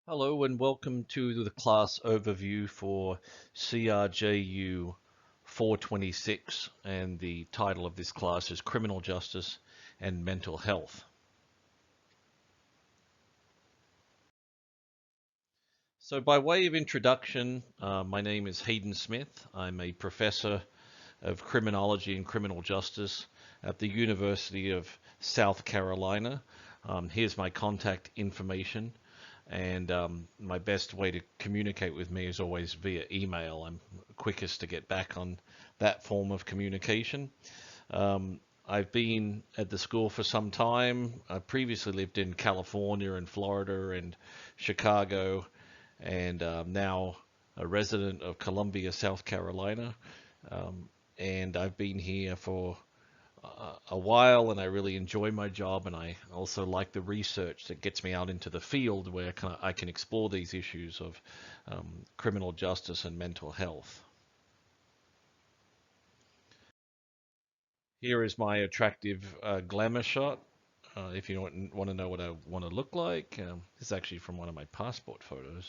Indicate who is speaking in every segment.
Speaker 1: Hello and welcome to the class overview for CRJU 426, and the title of this class is Criminal Justice and Mental Health. So by way of introduction, my name is Hayden Smith. I'm a professor of criminology and criminal justice at the University of South Carolina. Here's my contact information. And my best way to communicate with me is always via email. I'm quickest to get back on that form of communication. I've been at the school for some time. I previously lived in California and Florida and Chicago, and now a resident of Columbia, South Carolina. And I've been here for a while, and I really enjoy my job, and I also like the research that gets me out into the field where I can explore these issues of criminal justice and mental health. Here is my attractive glamour shot. If you want to know what I want to look like, this is actually from one of my passport photos.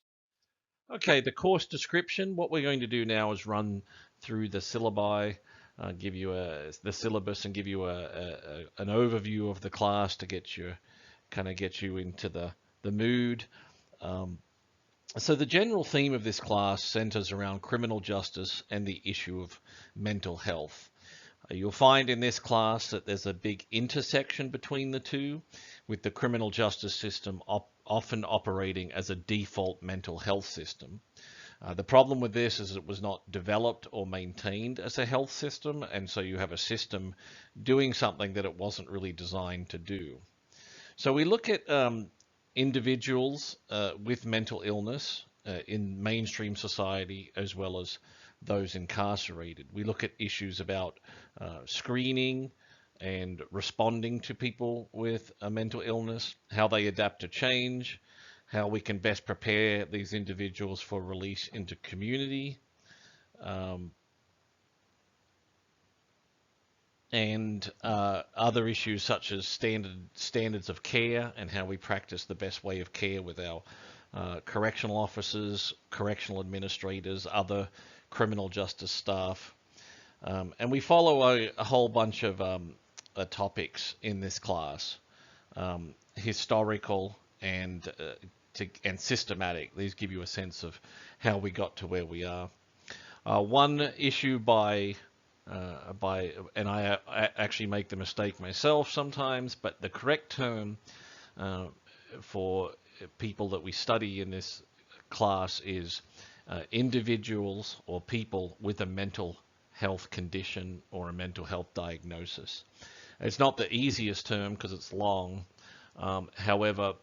Speaker 1: Okay, the course description. What we're going to do now is run through the syllabi, give you the syllabus, and give you an overview of the class to get you into the mood. Um, so the general theme of this class centers around criminal justice and the issue of mental health. You'll find in this class that there's a big intersection between the two, with the criminal justice system often operating as a default mental health system. The problem with this is it was not developed or maintained as a health system, and so you have a system doing something that it wasn't really designed to do. So we look at individuals with mental illness in mainstream society as well as those incarcerated. We look at issues about screening and responding to people with a mental illness, how they adapt to change, how we can best prepare these individuals for release into community, um, and other issues such as standards of care and how we practice the best way of care with our correctional officers, correctional administrators, other criminal justice staff. And we follow a whole bunch of topics in this class, historical and systematic. These give you a sense of how we got to where we are. One issue and I actually make the mistake myself sometimes, but the correct term uh, for people that we study in this class is individuals or people with a mental health condition or a mental health diagnosis. It's not the easiest term because it's long. However,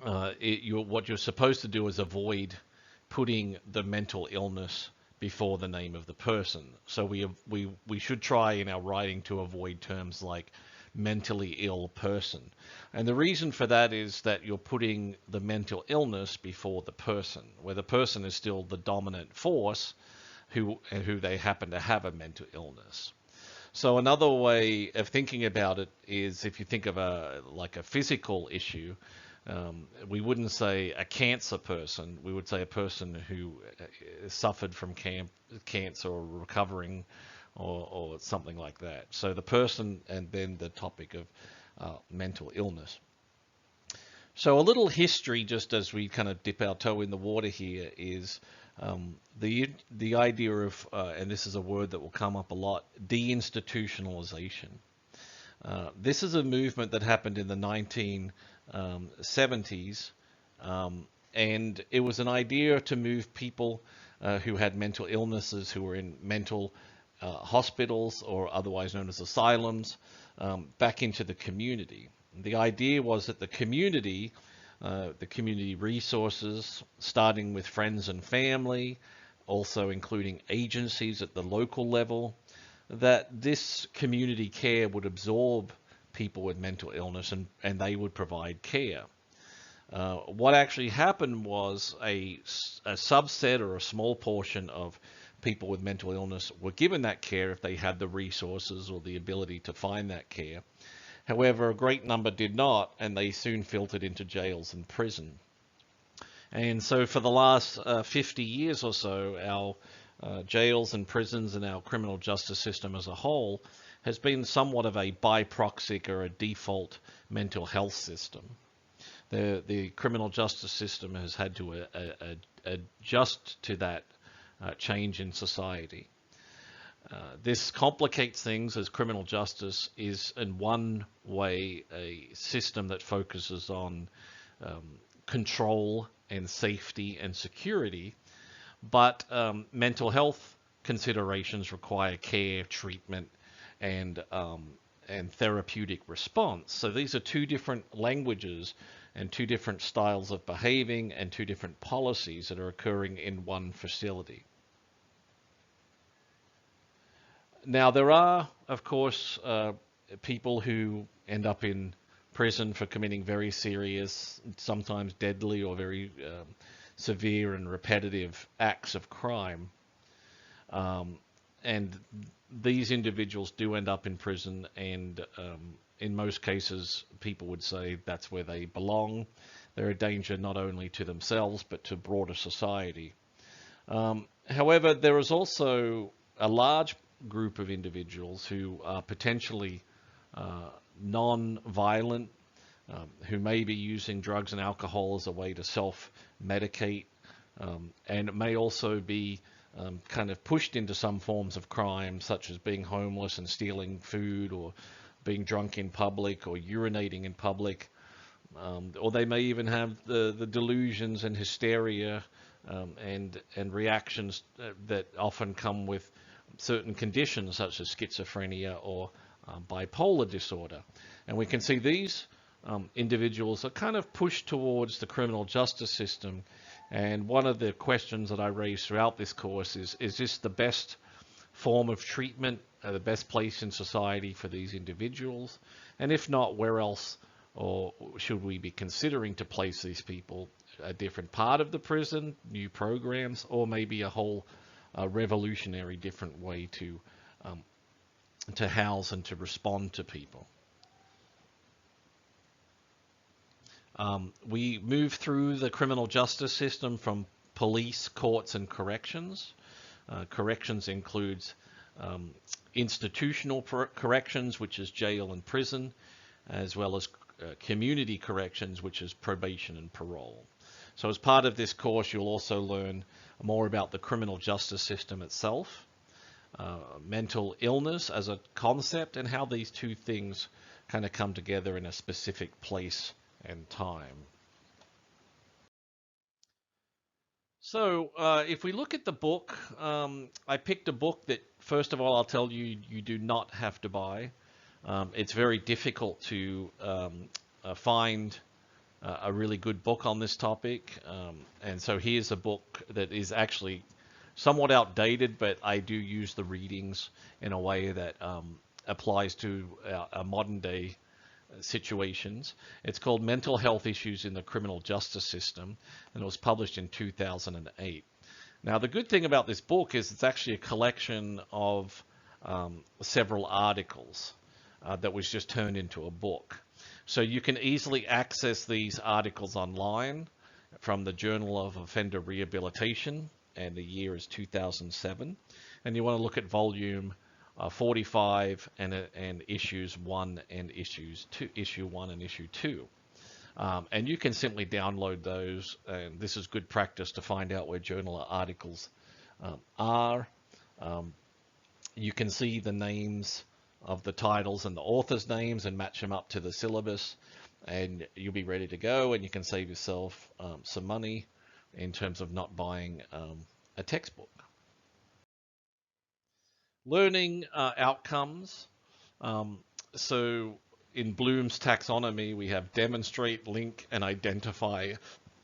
Speaker 1: what you're supposed to do is avoid putting the mental illness before the name of the person. So we should try in our writing to avoid terms like mentally ill person. And the reason for that is that you're putting the mental illness before the person, where the person is still the dominant force who they happen to have a mental illness. So another way of thinking about it is if you think of a physical issue, we wouldn't say a cancer person. We would say a person who suffered from cancer or recovering or something like that. So the person and then the topic of mental illness. So a little history, just as we kind of dip our toe in the water here, is the idea of, and this is a word that will come up a lot, deinstitutionalization. This is a movement that happened in the 1970s, and it was an idea to move people who had mental illnesses, who were in mental hospitals or otherwise known as asylums, back into the community. The idea was that the community resources, starting with friends and family, also including agencies at the local level, that this community care would absorb people with mental illness and they would provide care. What actually happened was a subset or a small portion of people with mental illness were given that care if they had the resources or the ability to find that care. However, a great number did not, and they soon filtered into jails and prison. And so for the last 50 years or so, our jails and prisons and our criminal justice system as a whole has been somewhat of a biproxic or a default mental health system. The criminal justice system has had to adjust to that change in society. This complicates things as criminal justice is in one way a system that focuses on control and safety and security, but mental health considerations require care, treatment, and therapeutic response. So these are two different languages and two different styles of behaving and two different policies that are occurring in one facility. Now, there are, of course, people who end up in prison for committing very serious, sometimes deadly or very severe and repetitive acts of crime. And these individuals do end up in prison, and in most cases, people would say that's where they belong. They're a danger not only to themselves, but to broader society. However, there is also a large group of individuals who are potentially non-violent, who may be using drugs and alcohol as a way to self-medicate, and may also be kind of pushed into some forms of crime, such as being homeless and stealing food, or being drunk in public, or urinating in public, or they may even have the delusions and hysteria and reactions that often come with certain conditions such as schizophrenia or bipolar disorder. And we can see these individuals are kind of pushed towards the criminal justice system. And one of the questions that I raise throughout this course is this the best form of treatment, the best place in society for these individuals? And if not, where else or should we be considering to place these people? A different part of the prison, new programs, or maybe a whole revolutionary different way to house and to respond to people. We move through the criminal justice system from police, courts, and corrections. Corrections includes institutional corrections, which is jail and prison, as well as community corrections, which is probation and parole. So as part of this course, you'll also learn more about the criminal justice system itself, mental illness as a concept, and how these two things kind of come together in a specific place and time. So if we look at the book, I picked a book that, first of all, I'll tell you, you do not have to buy. It's very difficult to find a really good book on this topic. And so here's a book that is actually somewhat outdated, but I do use the readings in a way that applies to our modern day situations. It's called Mental Health Issues in the Criminal Justice System, and it was published in 2008. Now, the good thing about this book is it's actually a collection of several articles that was just turned into a book. So you can easily access these articles online from the Journal of Offender Rehabilitation, and the year is 2007. And you want to look at volume 45 and issues 1 and issues 2, issue 1 and issue 2. And you can simply download those, and this is good practice to find out where journal articles are. You can see the names of the titles and the authors' names and match them up to the syllabus, and you'll be ready to go, and you can save yourself some money in terms of not buying a textbook. Learning outcomes. So in Bloom's taxonomy, we have demonstrate, link, and identify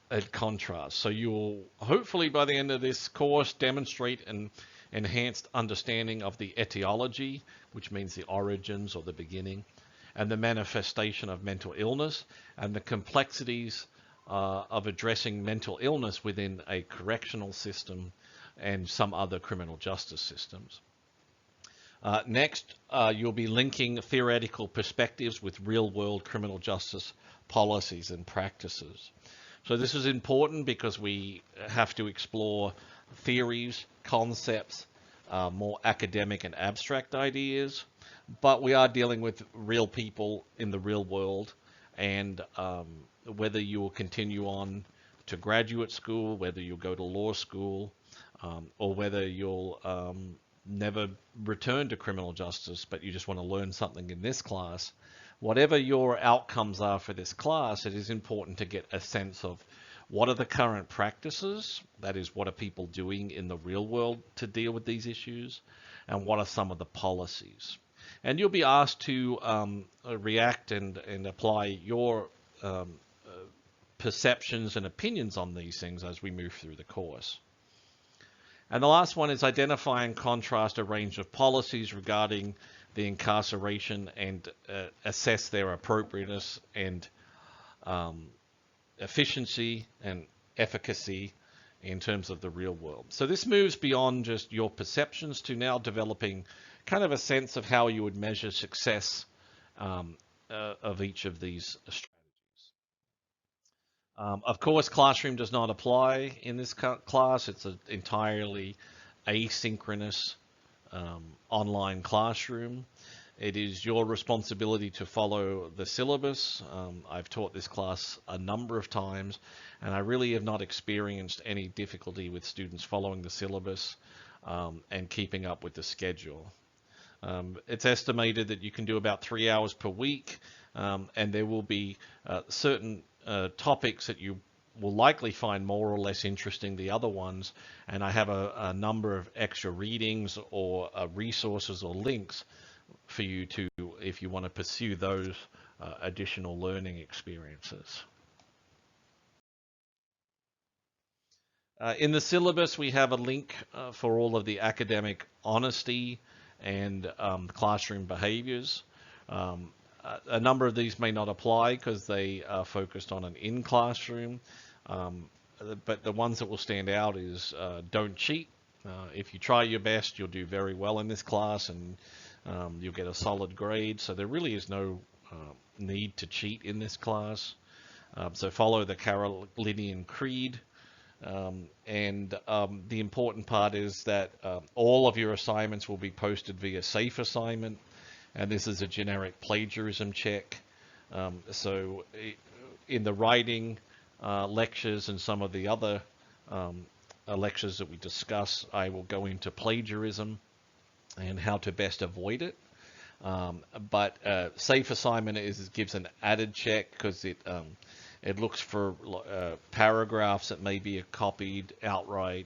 Speaker 1: and contrast. So you'll hopefully by the end of this course demonstrate an enhanced understanding of the etiology, which means the origins or the beginning, and the manifestation of mental illness, and the complexities of addressing mental illness within a correctional system and some other criminal justice systems. Next, you'll be linking theoretical perspectives with real-world criminal justice policies and practices. So this is important because we have to explore theories, concepts, more academic and abstract ideas, but we are dealing with real people in the real world, and whether you will continue on to graduate school, whether you'll go to law school, or whether you'll never return to criminal justice, but you just want to learn something in this class, whatever your outcomes are for this class, it is important to get a sense of what are the current practices, that is, what are people doing in the real world to deal with these issues, and what are some of the policies. And you'll be asked to react and apply your perceptions and opinions on these things as we move through the course. And the last one is identify and contrast a range of policies regarding the incarceration and assess their appropriateness and efficiency and efficacy in terms of the real world. So this moves beyond just your perceptions to now developing kind of a sense of how you would measure success of each of these strategies. Of course, classroom does not apply in this class. It's an entirely asynchronous online classroom. It is your responsibility to follow the syllabus. I've taught this class a number of times, and I really have not experienced any difficulty with students following the syllabus and keeping up with the schedule. It's estimated that you can do about 3 hours per week, and there will be certain topics that you will likely find more or less interesting than the other ones, and I have a number of extra readings or resources or links for you to, if you want to pursue those additional learning experiences. In the syllabus, we have a link for all of the academic honesty and classroom behaviors. A number of these may not apply because they are focused on an in-classroom, but the ones that will stand out is don't cheat. If you try your best, you'll do very well in this class, and you'll get a solid grade. So there really is no need to cheat in this class. So follow the Carolinian Creed. And the important part is that all of your assignments will be posted via Safe Assignment, and this is a generic plagiarism check. So in the writing lectures and some of the other lectures that we discuss, I will go into plagiarism and how to best avoid it. But Safe Assignment gives an added check because it looks for paragraphs that may be copied outright,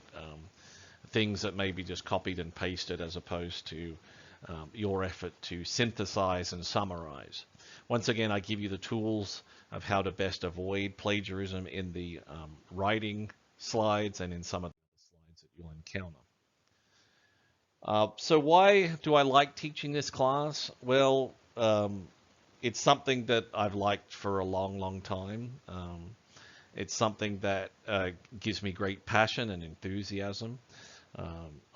Speaker 1: things that may be just copied and pasted as opposed to your effort to synthesize and summarize. Once again, I give you the tools of how to best avoid plagiarism in the writing slides and in some of the slides that you'll encounter. So why do I like teaching this class? Well, it's something that I've liked for a long, long time. It's something that gives me great passion and enthusiasm.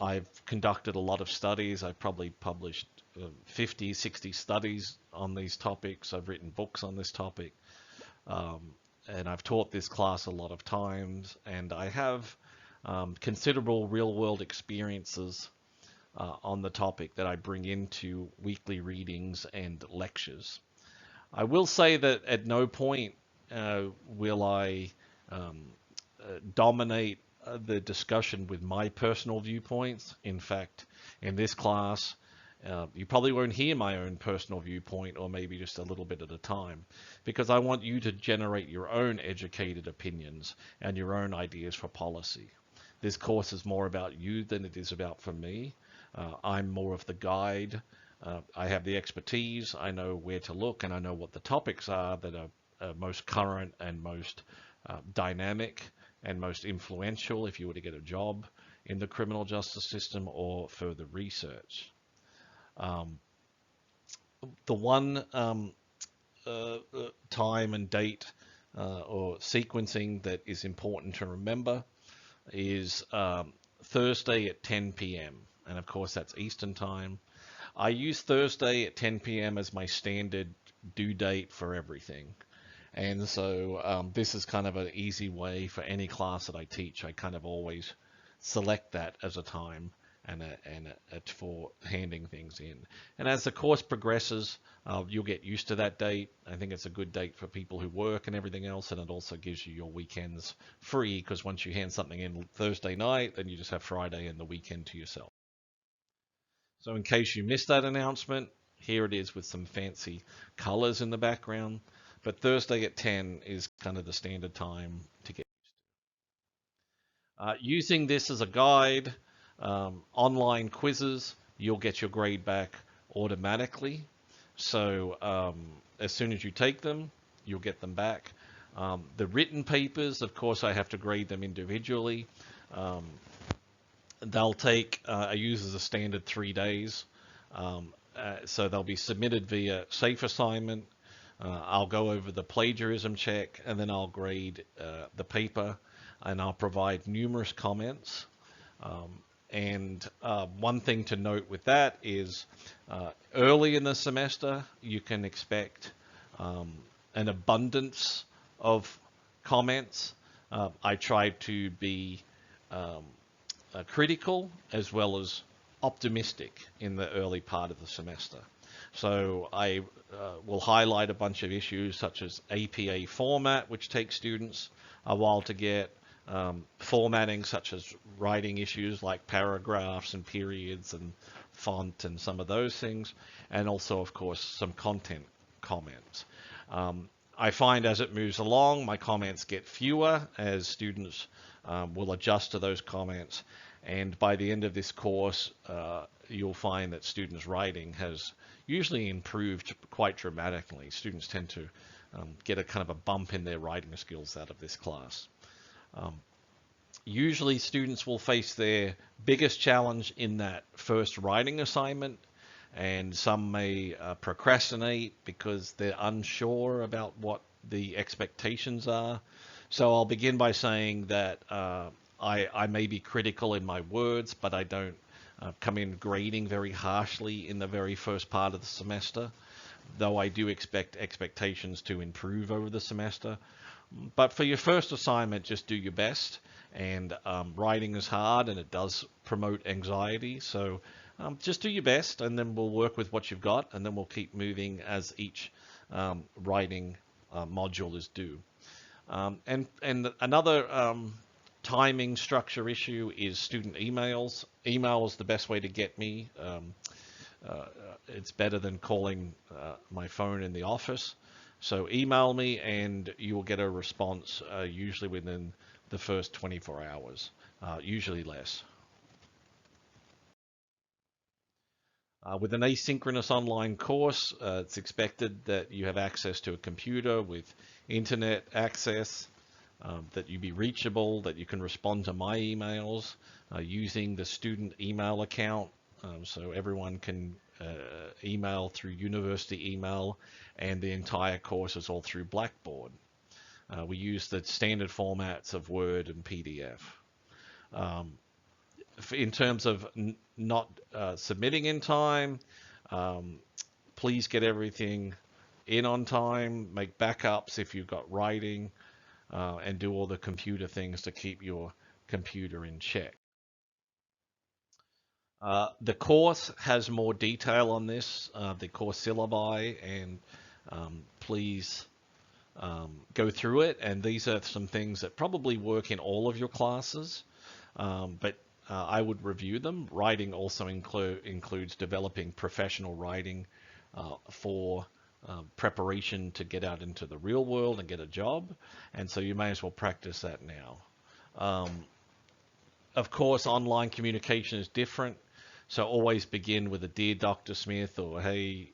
Speaker 1: I've conducted a lot of studies. I've probably published 50, 60 studies on these topics. I've written books on this topic. And I've taught this class a lot of times. And I have considerable real-world experiences on the topic that I bring into weekly readings and lectures. I will say that at no point will I dominate the discussion with my personal viewpoints. In fact, in this class, you probably won't hear my own personal viewpoint, or maybe just a little bit at a time, because I want you to generate your own educated opinions and your own ideas for policy. This course is more about you than it is about for me. I'm more of the guide. I have the expertise. I know where to look, and I know what the topics are that are most current and most dynamic and most influential if you were to get a job in the criminal justice system or further research. The one time and date or sequencing that is important to remember is Thursday at 10 p.m. And of course, that's Eastern time. I use Thursday at 10 p.m. as my standard due date for everything. And so this is kind of an easy way for any class that I teach. I kind of always select that as a time for handing things in. And as the course progresses, you'll get used to that date. I think it's a good date for people who work and everything else, and it also gives you your weekends free, because once you hand something in Thursday night, then you just have Friday and the weekend to yourself. So in case you missed that announcement, here it is with some fancy colors in the background. But Thursday at 10 is kind of the standard time to get. Using this as a guide, online quizzes, you'll get your grade back automatically. So as soon as you take them, you'll get them back. The written papers, of course, I have to grade them individually. They'll take, I use as a standard 3 days. So they'll be submitted via safe assignment. I'll go over the plagiarism check, and then I'll grade the paper, and I'll provide numerous comments. And one thing to note with that is early in the semester, you can expect an abundance of comments. I try to be critical as well as optimistic in the early part of the semester. So I will highlight a bunch of issues such as APA format, which takes students a while to get, formatting such as writing issues like paragraphs and periods and font and some of those things, and also, of course, some content comments. I find as it moves along, my comments get fewer as students will adjust to those comments. And by the end of this course, you'll find that students' writing has usually improved quite dramatically. Students tend to get a kind of a bump in their writing skills out of this class. Usually students will face their biggest challenge in that first writing assignment, and some may procrastinate because they're unsure about what the expectations are. So I'll begin by saying that I may be critical in my words, but I don't come in grading very harshly in the very first part of the semester, though I do expect expectations to improve over the semester. But for your first assignment, just do your best. And writing is hard, and it does promote anxiety. So just do your best, and then we'll work with what you've got, and then we'll keep moving as each writing module is due. And another timing structure issue is student emails. Email is the best way to get me. It's better than calling my phone in the office. So email me, and you will get a response usually within the first 24 hours, usually less. With an asynchronous online course, it's expected that you have access to a computer with internet access, that you be reachable, that you can respond to my emails using the student email account. So everyone can email through university email, and the entire course is all through Blackboard. We use the standard formats of Word and PDF. In terms of not submitting in time, please get everything in on time, make backups if you've got writing, and do all the computer things to keep your computer in check. The course has more detail on this, the course syllabi, and please go through it. And these are some things that probably work in all of your classes, but I would review them. Writing also includes developing professional writing for preparation to get out into the real world and get a job. And so you may as well practice that now. Of course, online communication is different. So always begin with a dear Dr. Smith, or hey,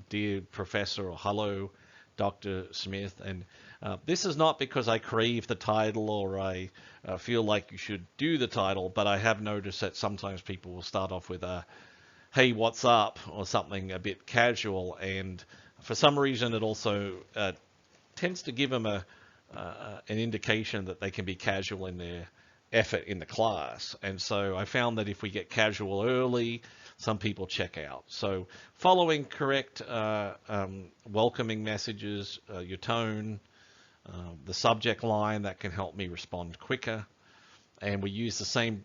Speaker 1: dear Professor, or hello, Dr. Smith. And this is not because I crave the title or I feel like you should do the title, but I have noticed that sometimes people will start off with a, hey, what's up, or something a bit casual. And for some reason, it also tends to give them an indication that they can be casual in their effort in the class. And so I found that if we get casual early, some people check out. So following correct welcoming messages, your tone, the subject line, that can help me respond quicker. And we use the same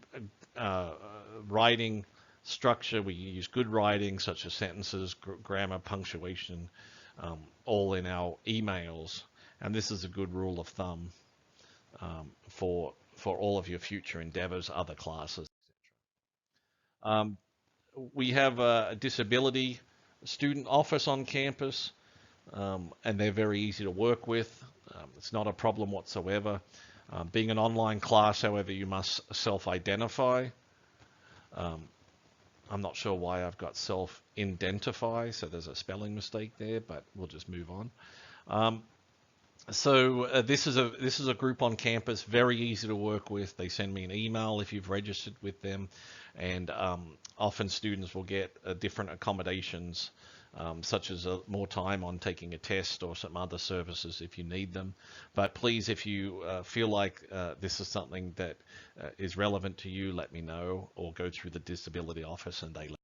Speaker 1: writing structure. We use good writing, such as sentences, grammar, punctuation, all in our emails. And this is a good rule of thumb for all of your future endeavors, other classes. We have a disability student office on campus, and they're very easy to work with. It's not a problem whatsoever. Being an online class, however, you must self-identify. I'm not sure why I've got self-identify, so there's a spelling mistake there, but we'll just move on. So this is a group on campus, very easy to work with. They send me an email if you've registered with them, and often students will get different accommodations, such as more time on taking a test or some other services if you need them. But please, if you feel like this is something that is relevant to you, let me know, or go through the disability office and they let me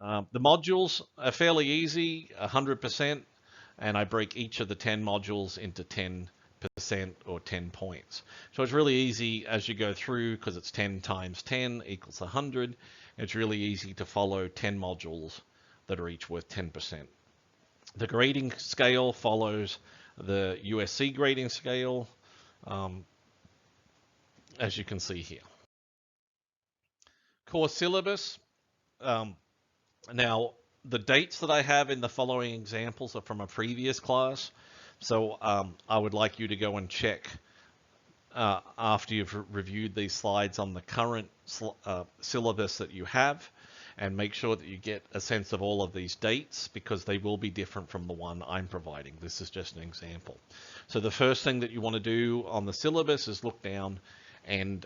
Speaker 1: know. The modules are fairly easy, 100%. And I break each of the 10 modules into 10% or 10 points. So it's really easy as you go through, because it's 10 times 10 equals 100. It's really easy to follow 10 modules that are each worth 10%. The grading scale follows the USC grading scale, as you can see here. Course syllabus. Now, the dates that I have in the following examples are from a previous class. So I would like you to go and check after you've reviewed these slides on the current syllabus that you have, and make sure that you get a sense of all of these dates, because they will be different from the one I'm providing. This is just an example. So the first thing that you want to do on the syllabus is look down and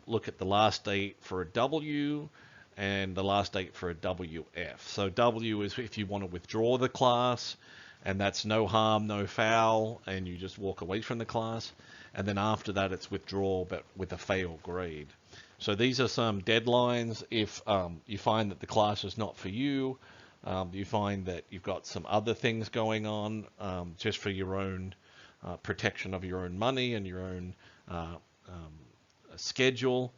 Speaker 1: look at the last date for a W, and the last date for a WF. So W is if you want to withdraw the class, and that's no harm, no foul, and you just walk away from the class. And then after that, it's withdrawal, but with a fail grade. So these are some deadlines. If you find that the class is not for you, you find that you've got some other things going on, just for your own protection of your own money and your own schedule,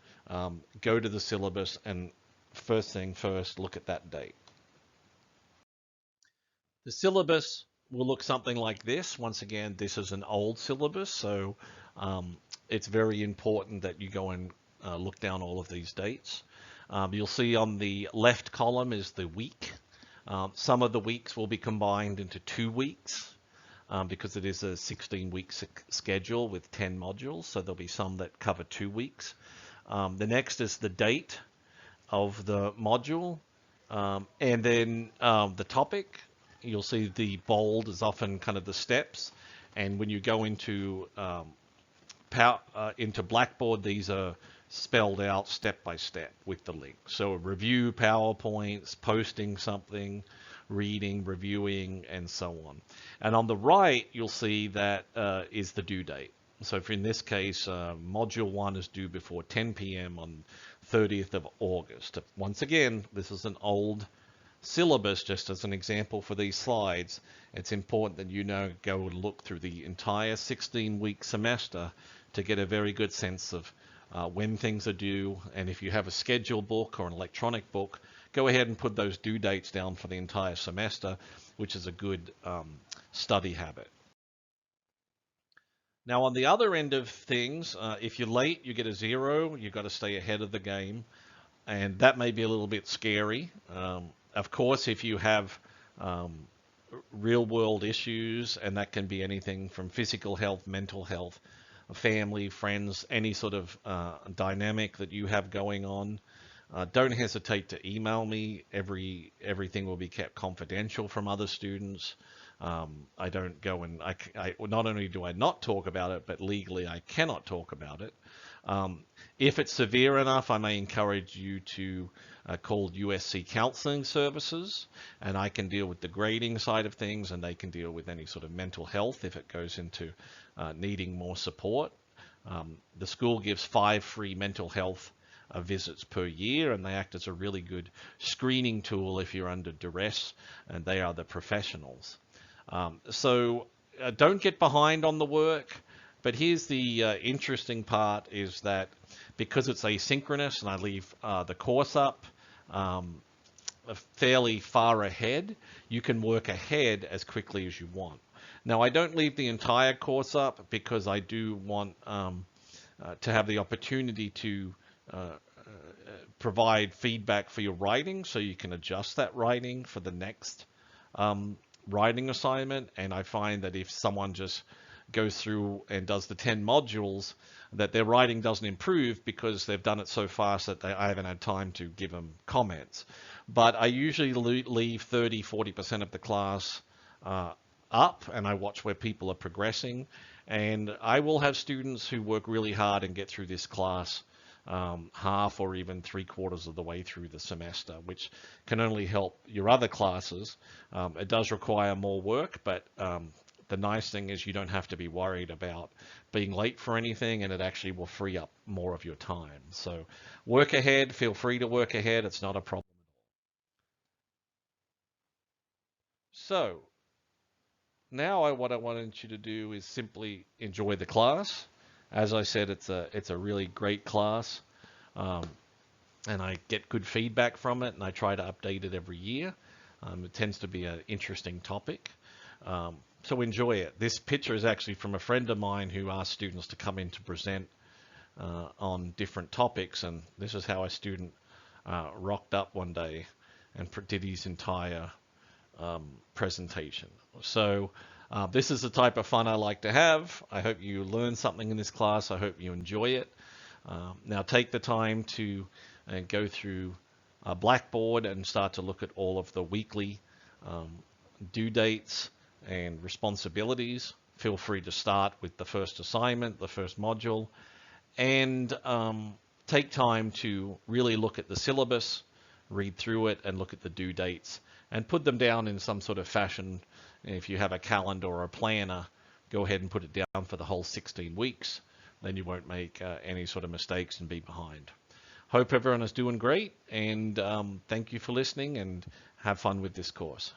Speaker 1: go to the syllabus and first thing first, look at that date. The syllabus will look something like this. Once again, this is an old syllabus, so it's very important that you go and look down all of these dates. You'll see on the left column is the week. Some of the weeks will be combined into 2 weeks because it is a 16-week schedule with 10 modules, so there'll be some that cover 2 weeks. The next is the date of the module, and then the topic. You'll see the bold is often kind of the steps, and when you go into Blackboard, these are spelled out step by step with the link. So review PowerPoints, posting something, reading, reviewing, and so on. And on the right, you'll see that is the due date. So in this case, Module 1 is due before 10 p.m. on 30th of August. Once again, this is an old syllabus, just as an example for these slides. It's important that you go and look through the entire 16-week semester to get a very good sense of when things are due. And if you have a schedule book or an electronic book, go ahead and put those due dates down for the entire semester, which is a good study habit. Now, on the other end of things, if you're late, you get a 0. You've got to stay ahead of the game, and that may be a little bit scary. Of course, if you have real-world issues, and that can be anything from physical health, mental health, family, friends, any sort of dynamic that you have going on, don't hesitate to email me. Everything will be kept confidential from other students. I don't go and I not only do I not talk about it, but legally I cannot talk about it. If it's severe enough, I may encourage you to call USC Counseling Services, and I can deal with the grading side of things, and they can deal with any sort of mental health if it goes into needing more support. The school gives 5 free mental health visits per year, and they act as a really good screening tool if you're under duress, and they are the professionals. So don't get behind on the work, but here's the interesting part is that because it's asynchronous and I leave the course up fairly far ahead, you can work ahead as quickly as you want. Now, I don't leave the entire course up because I do want to have the opportunity to provide feedback for your writing, so you can adjust that writing for the next writing assignment. And I find that if someone just goes through and does the 10 modules, that their writing doesn't improve because they've done it so fast that I haven't had time to give them comments. But I usually leave 30-40% of the class up, and I watch where people are progressing. And I will have students who work really hard and get through this class half or even 3/4 of the way through the semester, which can only help your other classes. It does require more work, but the nice thing is you don't have to be worried about being late for anything, and it actually will free up more of your time. So work ahead, feel free to work ahead. It's not a problem. So now what I wanted you to do is simply enjoy the class. As I said, it's a really great class, and I get good feedback from it, and I try to update it every year. It tends to be an interesting topic. So enjoy it. This picture is actually from a friend of mine who asked students to come in to present on different topics, and this is how a student rocked up one day and did his entire presentation. So this is the type of fun I like to have. I hope you learn something in this class. I hope you enjoy it. Now take the time to go through Blackboard and start to look at all of the weekly due dates and responsibilities. Feel free to start with the first assignment, the first module, and take time to really look at the syllabus, read through it, and look at the due dates, and put them down in some sort of fashion. If you have a calendar or a planner, go ahead and put it down for the whole 16 weeks. Then you won't make any sort of mistakes and be behind. Hope everyone is doing great, and thank you for listening, and have fun with this course.